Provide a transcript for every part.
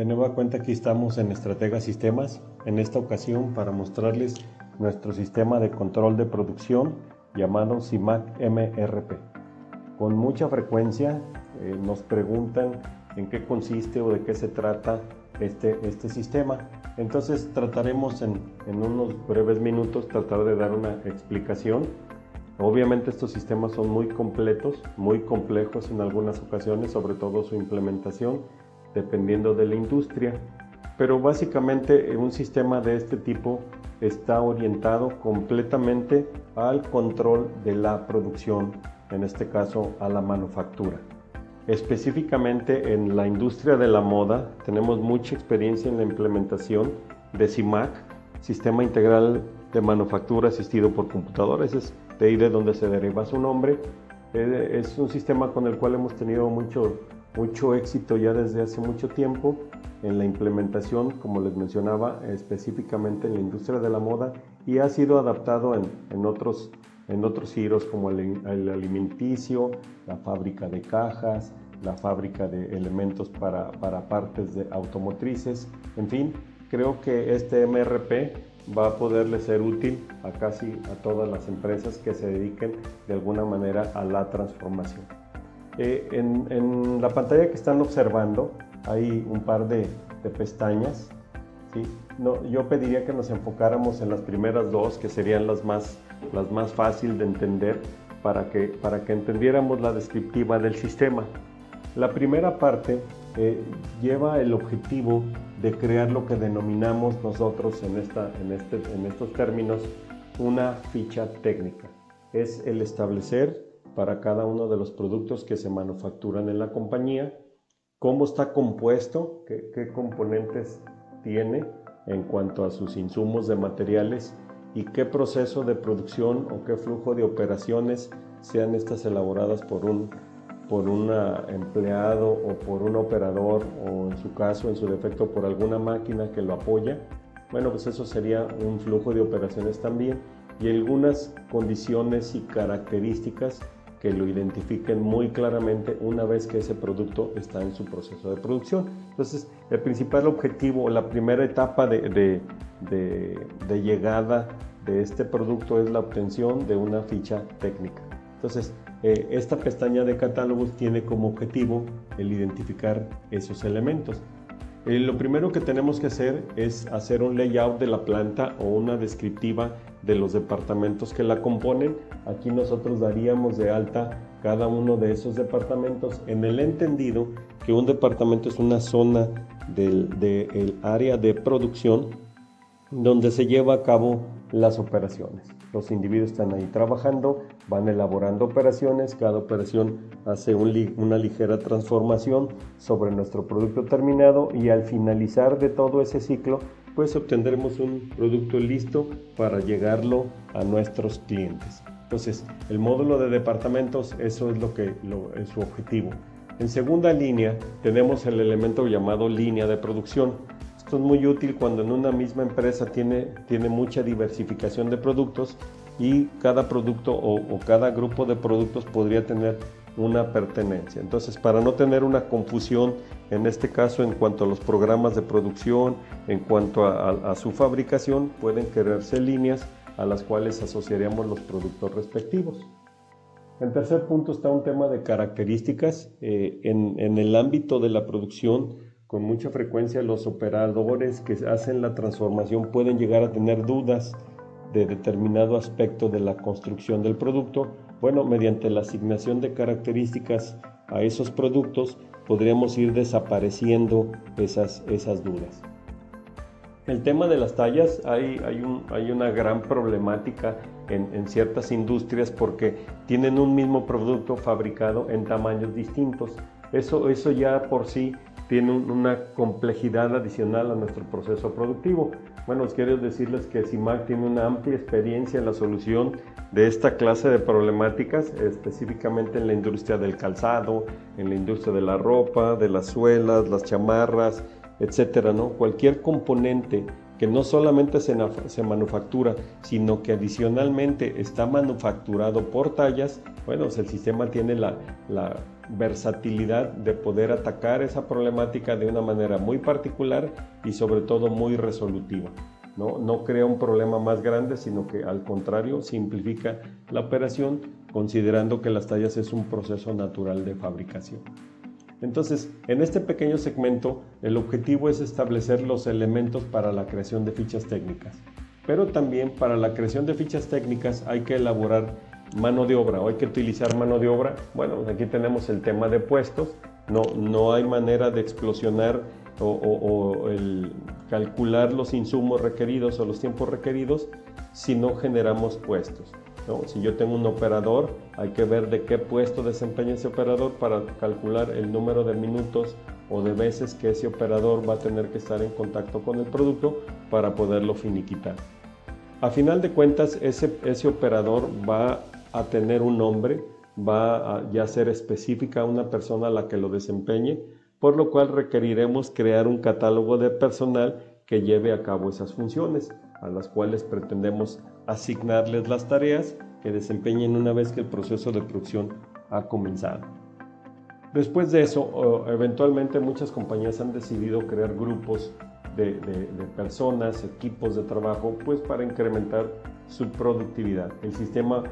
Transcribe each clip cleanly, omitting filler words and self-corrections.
De nueva cuenta aquí estamos en Estratega Sistemas, en esta ocasión para mostrarles nuestro sistema de control de producción llamado CIMAC MRP. Con mucha frecuencia nos preguntan en qué consiste o de qué se trata este sistema. Entonces trataremos en unos breves minutos tratar de dar una explicación. Obviamente estos sistemas son muy completos, muy complejos en algunas ocasiones, sobre todo su implementación, dependiendo de la industria. Pero básicamente un sistema de este tipo está orientado completamente al control de la producción, en este caso a la manufactura. Específicamente en la industria de la moda tenemos mucha experiencia en la implementación de CIMAC, Sistema Integral de Manufactura Asistido por Computadora. Ese es de ahí de donde se deriva su nombre. Es un sistema con el cual hemos tenido mucho éxito ya desde hace mucho tiempo en la implementación, como les mencionaba, específicamente en la industria de la moda, y ha sido adaptado en otros giros como el alimenticio, la fábrica de cajas, la fábrica de elementos para partes de automotrices. En fin, creo que este MRP va a poderle ser útil a casi a todas las empresas que se dediquen de alguna manera a la transformación. En la pantalla que están observando hay un par de pestañas, ¿sí? Yo pediría que nos enfocáramos en las primeras dos, que serían las más fáciles de entender para que entendiéramos la descriptiva del sistema. La primera parte lleva el objetivo de crear lo que denominamos nosotros en estos términos una ficha técnica. Es el establecer para cada uno de los productos que se manufacturan en la compañía cómo está compuesto, qué componentes tiene en cuanto a sus insumos de materiales y qué proceso de producción o qué flujo de operaciones, sean estas elaboradas por un empleado o por un operador, o en su caso, en su defecto, por alguna máquina que lo apoya. Bueno, pues eso sería un flujo de operaciones también, y algunas condiciones y características que lo identifiquen muy claramente una vez que ese producto está en su proceso de producción. Entonces, el principal objetivo, la primera etapa de llegada de este producto es la obtención de una ficha técnica. Entonces, esta pestaña de catálogos tiene como objetivo el identificar esos elementos. Lo primero que tenemos que hacer es hacer un layout de la planta o una descriptiva de los departamentos que la componen. Aquí nosotros daríamos de alta cada uno de esos departamentos en el entendido que un departamento es una zona del área de producción donde se lleva a cabo las operaciones. Los individuos están ahí trabajando, van elaborando operaciones, cada operación hace una ligera transformación sobre nuestro producto terminado, y al finalizar de todo ese ciclo, pues obtendremos un producto listo para llegarlo a nuestros clientes. Entonces, el módulo de departamentos, eso es es su objetivo. En segunda línea tenemos el elemento llamado línea de producción. Esto es muy útil cuando en una misma empresa tiene mucha diversificación de productos, y cada producto o cada grupo de productos podría tener una pertenencia. Entonces, para no tener una confusión, en este caso en cuanto a los programas de producción, en cuanto a su fabricación, pueden crearse líneas a las cuales asociaríamos los productos respectivos. En tercer punto está un tema de características. En el ámbito de la producción, con mucha frecuencia los operadores que hacen la transformación pueden llegar a tener dudas de determinado aspecto de la construcción del producto. Bueno, mediante la asignación de características a esos productos podríamos ir desapareciendo esas dudas. El tema de las tallas, hay una gran problemática en ciertas industrias porque tienen un mismo producto fabricado en tamaños distintos. Eso ya por sí tiene una complejidad adicional a nuestro proceso productivo. Bueno, quiero decirles que CIMAC tiene una amplia experiencia en la solución de esta clase de problemáticas, específicamente en la industria del calzado, en la industria de la ropa, de las suelas, las chamarras, etcétera, ¿no? Cualquier componente que no solamente se manufactura, sino que adicionalmente está manufacturado por tallas, bueno, pues el sistema tiene la versatilidad de poder atacar esa problemática de una manera muy particular y sobre todo muy resolutiva. No crea un problema más grande, sino que al contrario simplifica la operación, considerando que las tallas es un proceso natural de fabricación. Entonces, en este pequeño segmento, el objetivo es establecer los elementos para la creación de fichas técnicas. Pero también para la creación de fichas técnicas hay que elaborar mano de obra, o hay que utilizar mano de obra. Bueno, aquí tenemos el tema de puestos. No hay manera de explosionar o el calcular los insumos requeridos o los tiempos requeridos si no generamos puestos, ¿no? Si yo tengo un operador, hay que ver de qué puesto desempeña ese operador para calcular el número de minutos o de veces que ese operador va a tener que estar en contacto con el producto para poderlo finiquitar. A final de cuentas, ese operador va a tener un nombre, va a ya ser específica una persona a la que lo desempeñe, por lo cual requeriremos crear un catálogo de personal que lleve a cabo esas funciones, a las cuales pretendemos asignarles las tareas que desempeñen una vez que el proceso de producción ha comenzado. Después de eso, eventualmente muchas compañías han decidido crear grupos de personas, equipos de trabajo, pues para incrementar su productividad. El sistema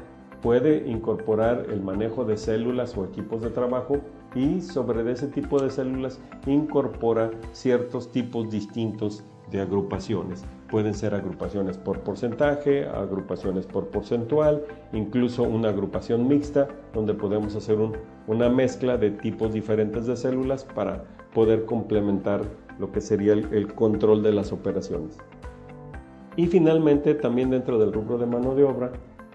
puede incorporar el manejo de células o equipos de trabajo y sobre ese tipo de células incorpora ciertos tipos distintos de agrupaciones. Pueden ser agrupaciones por porcentaje, agrupaciones por porcentual, incluso una agrupación mixta donde podemos hacer una mezcla de tipos diferentes de células para poder complementar lo que sería el control de las operaciones. Y finalmente, también dentro del rubro de mano de obra,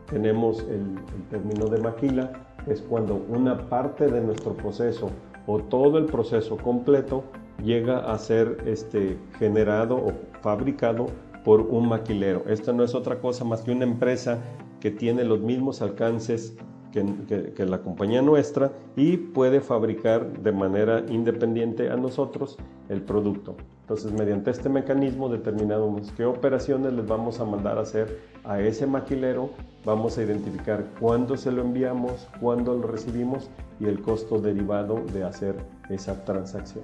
tenemos el término de maquila, es cuando una parte de nuestro proceso o todo el proceso completo llega a ser generado o fabricado por un maquilero. Esto no es otra cosa más que una empresa que tiene los mismos alcances que la compañía nuestra y puede fabricar de manera independiente a nosotros el producto. Entonces, mediante este mecanismo determinamos qué operaciones les vamos a mandar a hacer a ese maquilero, vamos a identificar cuándo se lo enviamos, cuándo lo recibimos y el costo derivado de hacer esa transacción.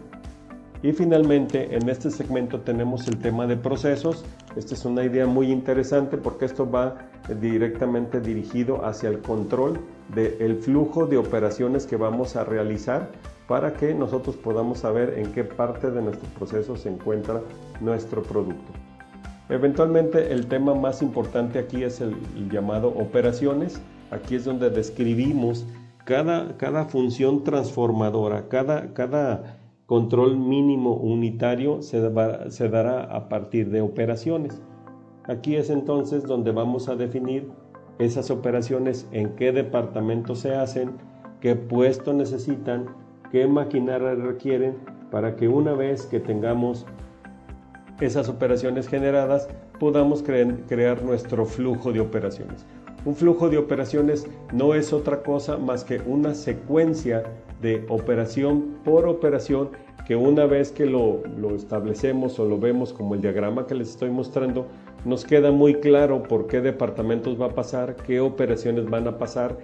Y finalmente, en este segmento tenemos el tema de procesos. Esta es una idea muy interesante porque esto va directamente dirigido hacia el control del flujo de operaciones que vamos a realizar para que nosotros podamos saber en qué parte de nuestro proceso se encuentra nuestro producto. Eventualmente, el tema más importante aquí es el llamado operaciones. Aquí es donde describimos cada función transformadora, cada control mínimo unitario se dará a partir de operaciones. Aquí es entonces donde vamos a definir esas operaciones, en qué departamento se hacen, qué puesto necesitan, qué maquinaria requieren, para que una vez que tengamos esas operaciones generadas, podamos crear nuestro flujo de operaciones. Un flujo de operaciones no es otra cosa más que una secuencia de operación por operación que una vez que lo establecemos o lo vemos como el diagrama que les estoy mostrando, nos queda muy claro por qué departamentos va a pasar, qué operaciones van a pasar,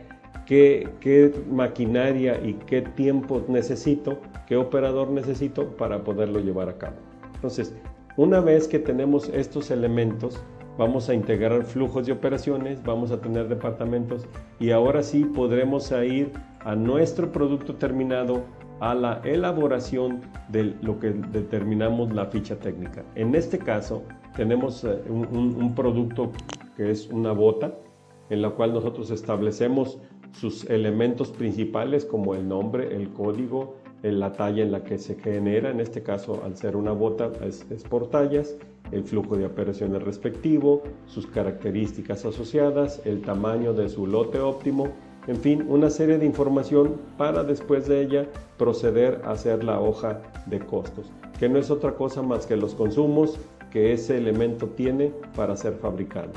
qué maquinaria y qué tiempo necesito, qué operador necesito para poderlo llevar a cabo. Entonces, una vez que tenemos estos elementos, vamos a integrar flujos de operaciones, vamos a tener departamentos y ahora sí podremos ir a nuestro producto terminado, a la elaboración de lo que determinamos la ficha técnica. En este caso tenemos un producto que es una bota en la cual nosotros establecemos sus elementos principales como el nombre, el código, la talla en la que se genera. En este caso, al ser una bota es por tallas, el flujo de operaciones respectivo, sus características asociadas, el tamaño de su lote óptimo, en fin, una serie de información para después de ella proceder a hacer la hoja de costos, que no es otra cosa más que los consumos que ese elemento tiene para ser fabricado.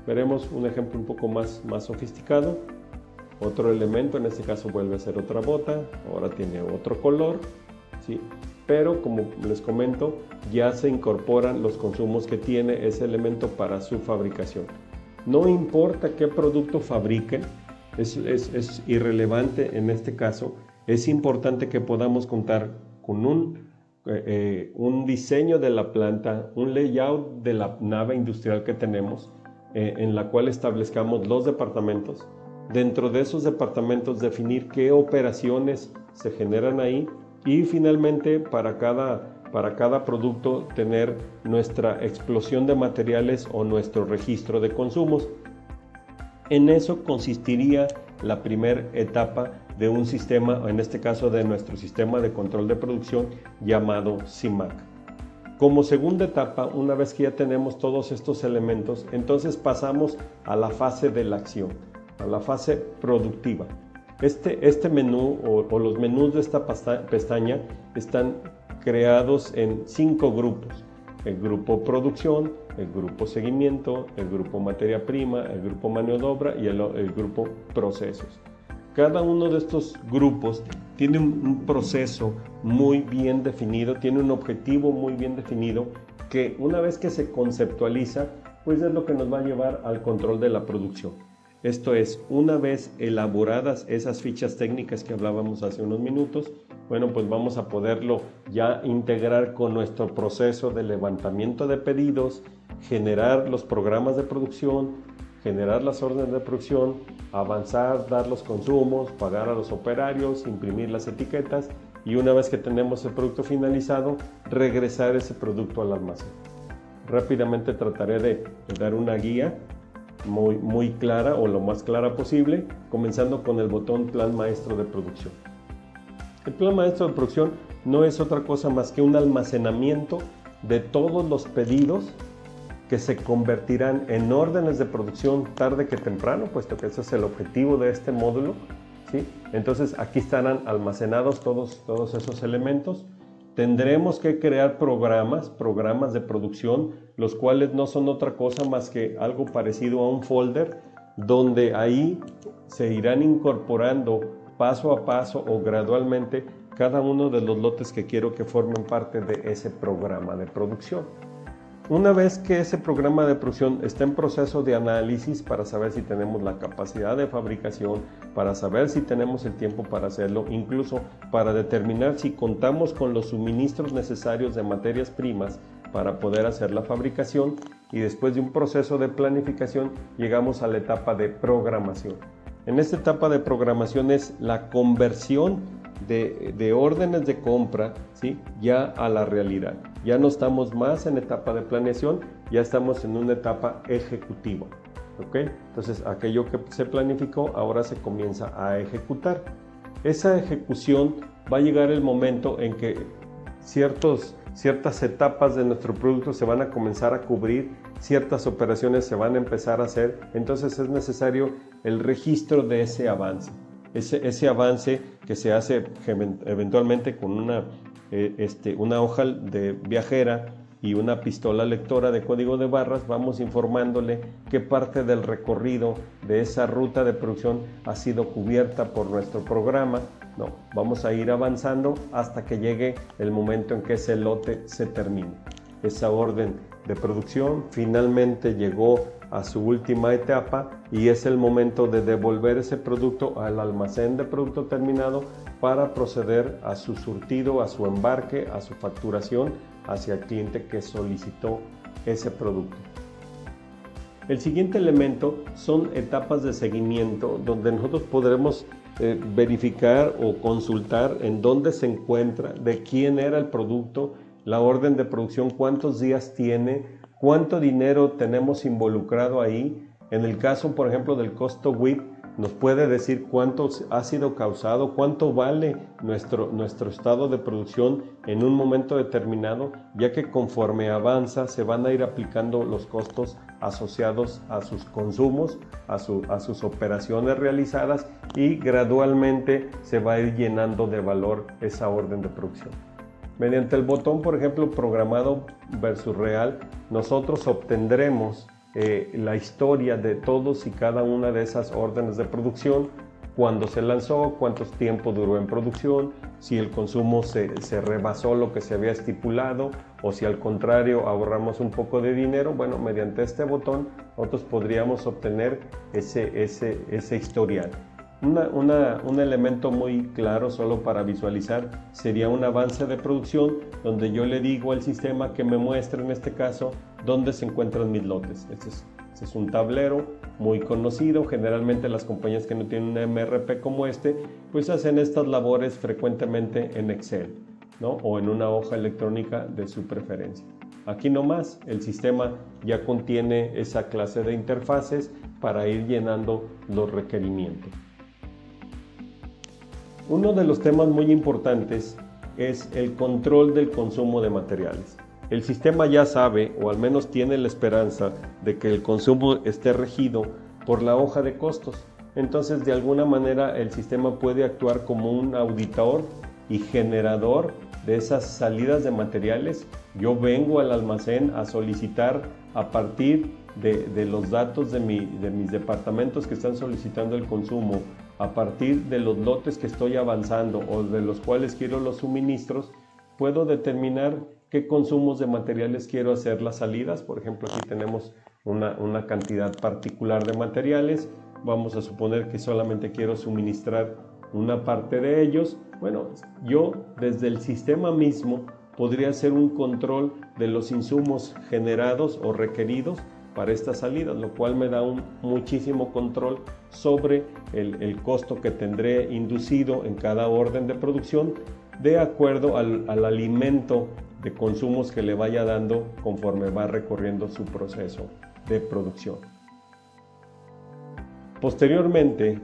Veremos un ejemplo un poco más sofisticado. Otro elemento, en este caso vuelve a ser otra bota, ahora tiene otro color, ¿sí? pero como les comento, ya se incorporan los consumos que tiene ese elemento para su fabricación. No importa qué producto fabriquen, es irrelevante en este caso. Es importante que podamos contar con un diseño de la planta, un layout de la nave industrial que tenemos, en la cual establezcamos los departamentos. Dentro de esos departamentos definir qué operaciones se generan ahí y finalmente para cada producto tener nuestra explosión de materiales o nuestro registro de consumos. En eso consistiría la primera etapa de un sistema, en este caso de nuestro sistema de control de producción llamado CIMAC. Como segunda etapa, una vez que ya tenemos todos estos elementos, entonces pasamos a la fase de la acción, a la fase productiva. Este menú o los menús de esta pestaña están creados en 5 grupos: el grupo producción, el grupo seguimiento, el grupo materia prima, el grupo mano de obra y el grupo procesos. Cada uno de estos grupos tiene un proceso muy bien definido, tiene un objetivo muy bien definido, que una vez que se conceptualiza, pues es lo que nos va a llevar al control de la producción. Esto es, una vez elaboradas esas fichas técnicas que hablábamos hace unos minutos, bueno, pues vamos a poderlo ya integrar con nuestro proceso de levantamiento de pedidos, generar los programas de producción, generar las órdenes de producción, avanzar, dar los consumos, pagar a los operarios, imprimir las etiquetas y una vez que tenemos el producto finalizado, regresar ese producto al almacén. Rápidamente trataré de dar una guía muy clara o lo más clara posible, comenzando con el botón Plan Maestro de Producción. El Plan Maestro de Producción no es otra cosa más que un almacenamiento de todos los pedidos que se convertirán en órdenes de producción tarde que temprano, puesto que ese es el objetivo de este módulo, ¿sí? Entonces aquí estarán almacenados todos esos elementos. Tendremos que crear programas de producción, los cuales no son otra cosa más que algo parecido a un folder, donde ahí se irán incorporando paso a paso o gradualmente cada uno de los lotes que quiero que formen parte de ese programa de producción. Una vez que ese programa de producción está en proceso de análisis para saber si tenemos la capacidad de fabricación, para saber si tenemos el tiempo para hacerlo, incluso para determinar si contamos con los suministros necesarios de materias primas para poder hacer la fabricación, y después de un proceso de planificación llegamos a la etapa de programación. En esta etapa de programación es la conversión de órdenes de compra, ¿sí?, ya a la realidad. Ya no estamos más en etapa de planeación, ya estamos en una etapa ejecutiva. ¿Okay? Entonces aquello que se planificó ahora se comienza a ejecutar. Esa ejecución va a llegar el momento en que ciertas etapas de nuestro producto se van a comenzar a cubrir, ciertas operaciones se van a empezar a hacer, entonces es necesario el registro de ese avance. Ese avance que se hace eventualmente con una hoja de viajera y una pistola lectora de código de barras, vamos informándole qué parte del recorrido de esa ruta de producción ha sido cubierta por nuestro programa. No, vamos a ir avanzando hasta que llegue el momento en que ese lote se termine. Esa orden de producción finalmente llegó a su última etapa y es el momento de devolver ese producto al almacén de producto terminado para proceder a su surtido, a su embarque, a su facturación hacia el cliente que solicitó ese producto. El siguiente elemento son etapas de seguimiento, donde nosotros podremos verificar o consultar en dónde se encuentra, de quién era el producto, la orden de producción, cuántos días tiene, cuánto dinero tenemos involucrado ahí. En el caso, por ejemplo, del costo WIP, nos puede decir cuánto ha sido causado, cuánto vale nuestro estado de producción en un momento determinado, ya que conforme avanza se van a ir aplicando los costos asociados a sus consumos, a sus operaciones realizadas, y gradualmente se va a ir llenando de valor esa orden de producción. Mediante el botón, por ejemplo, programado versus real, nosotros obtendremos la historia de todos y cada una de esas órdenes de producción, cuándo se lanzó, cuánto tiempo duró en producción, si el consumo se rebasó lo que se había estipulado o si al contrario ahorramos un poco de dinero. Bueno, mediante este botón nosotros podríamos obtener ese historial. Un elemento muy claro solo para visualizar sería un avance de producción donde yo le digo al sistema que me muestre en este caso dónde se encuentran mis lotes. Este es un tablero muy conocido. Generalmente las compañías que no tienen un MRP como este pues hacen estas labores frecuentemente en Excel, ¿no? O en una hoja electrónica de su preferencia. Aquí nomás el sistema ya contiene esa clase de interfaces para ir llenando los requerimientos. Uno de los temas muy importantes es el control del consumo de materiales. El sistema ya sabe, o al menos tiene la esperanza, de que el consumo esté regido por la hoja de costos. Entonces, de alguna manera, el sistema puede actuar como un auditor y generador de esas salidas de materiales. Yo vengo al almacén a solicitar a partir de los datos de mis departamentos que están solicitando el consumo, a partir de los lotes que estoy avanzando o de los cuales quiero los suministros, puedo determinar qué consumos de materiales quiero hacer las salidas. Por ejemplo, aquí tenemos una cantidad particular de materiales. Vamos a suponer que solamente quiero suministrar una parte de ellos. Bueno, yo desde el sistema mismo podría hacer un control de los insumos generados o requeridos para estas salidas, lo cual me da muchísimo control sobre el costo que tendré inducido en cada orden de producción de acuerdo al alimento de consumos que le vaya dando conforme va recorriendo su proceso de producción. Posteriormente,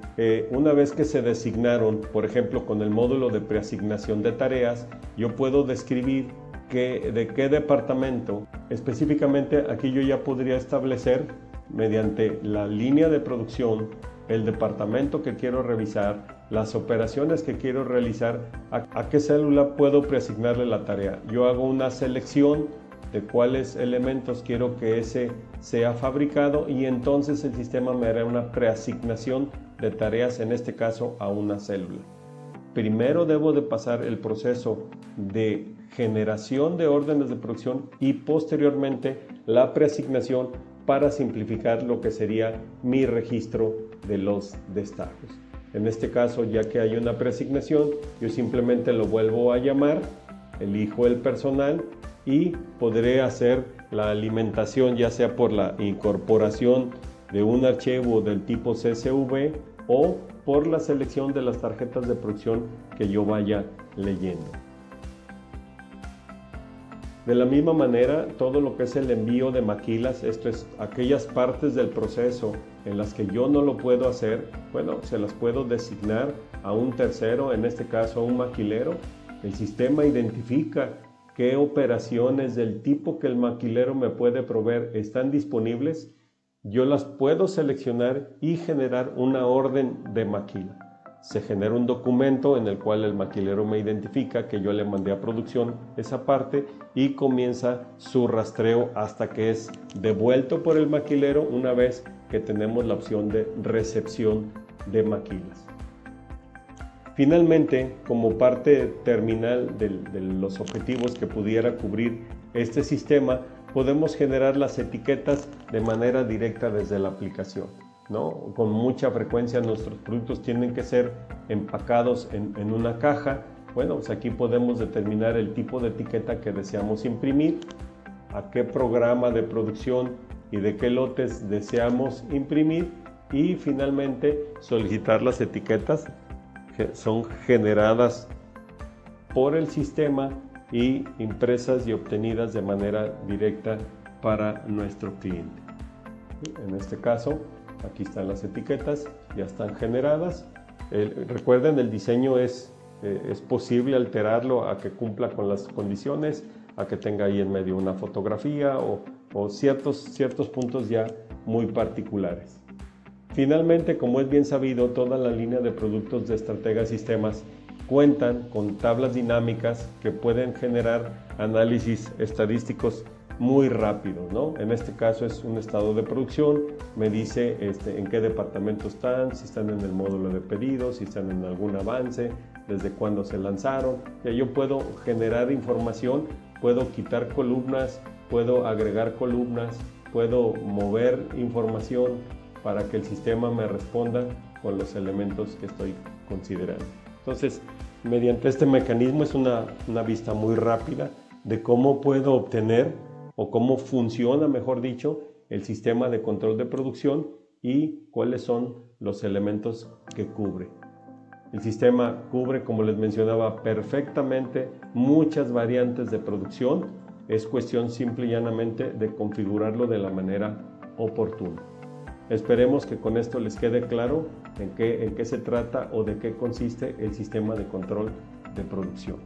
una vez que se designaron, por ejemplo, con el módulo de preasignación de tareas, yo puedo describir de qué departamento. Específicamente aquí yo ya podría establecer mediante la línea de producción, el departamento que quiero revisar, las operaciones que quiero realizar, a qué célula puedo preasignarle la tarea. Yo hago una selección de cuáles elementos quiero que ese sea fabricado y entonces el sistema me hará una preasignación de tareas, en este caso a una célula. Primero debo de pasar el proceso de generación de órdenes de producción y posteriormente la preasignación para simplificar lo que sería mi registro de los destacos. En este caso, ya que hay una preasignación, yo simplemente lo vuelvo a llamar, elijo el personal y podré hacer la alimentación, ya sea por la incorporación de un archivo del tipo CSV o por la selección de las tarjetas de producción que yo vaya leyendo. De la misma manera, todo lo que es el envío de maquilas, esto es aquellas partes del proceso en las que yo no lo puedo hacer, bueno, se las puedo designar a un tercero, en este caso a un maquilero. El sistema identifica qué operaciones del tipo que el maquilero me puede proveer están disponibles. Yo las puedo seleccionar y generar una orden de maquila. Se genera un documento en el cual el maquilero me identifica que yo le mandé a producción esa parte y comienza su rastreo hasta que es devuelto por el maquilero una vez que tenemos la opción de recepción de maquilas. Finalmente, como parte terminal de los objetivos que pudiera cubrir este sistema, podemos generar las etiquetas de manera directa desde la aplicación, ¿no? Con mucha frecuencia nuestros productos tienen que ser empacados en una caja. Bueno, pues aquí podemos determinar el tipo de etiqueta que deseamos imprimir, a qué programa de producción y de qué lotes deseamos imprimir y finalmente solicitar las etiquetas que son generadas por el sistema y impresas y obtenidas de manera directa para nuestro cliente. En este caso, aquí están las etiquetas, ya están generadas. Recuerden, el diseño es posible alterarlo a que cumpla con las condiciones, a que tenga ahí en medio una fotografía o ciertos puntos ya muy particulares. Finalmente, como es bien sabido, toda la línea de productos de Estratega Sistemas cuentan con tablas dinámicas que pueden generar análisis estadísticos muy rápidos, ¿no? En este caso es un estado de producción, me dice en qué departamento están, si están en el módulo de pedidos, si están en algún avance, desde cuándo se lanzaron. Ya yo puedo generar información, puedo quitar columnas, puedo agregar columnas, puedo mover información para que el sistema me responda con los elementos que estoy considerando. Entonces, mediante este mecanismo es una vista muy rápida de cómo puedo obtener o cómo funciona, mejor dicho, el sistema de control de producción y cuáles son los elementos que cubre. El sistema cubre, como les mencionaba, perfectamente muchas variantes de producción. Es cuestión simple y llanamente de configurarlo de la manera oportuna. Esperemos que con esto les quede claro en qué se trata o de qué consiste el sistema de control de producción.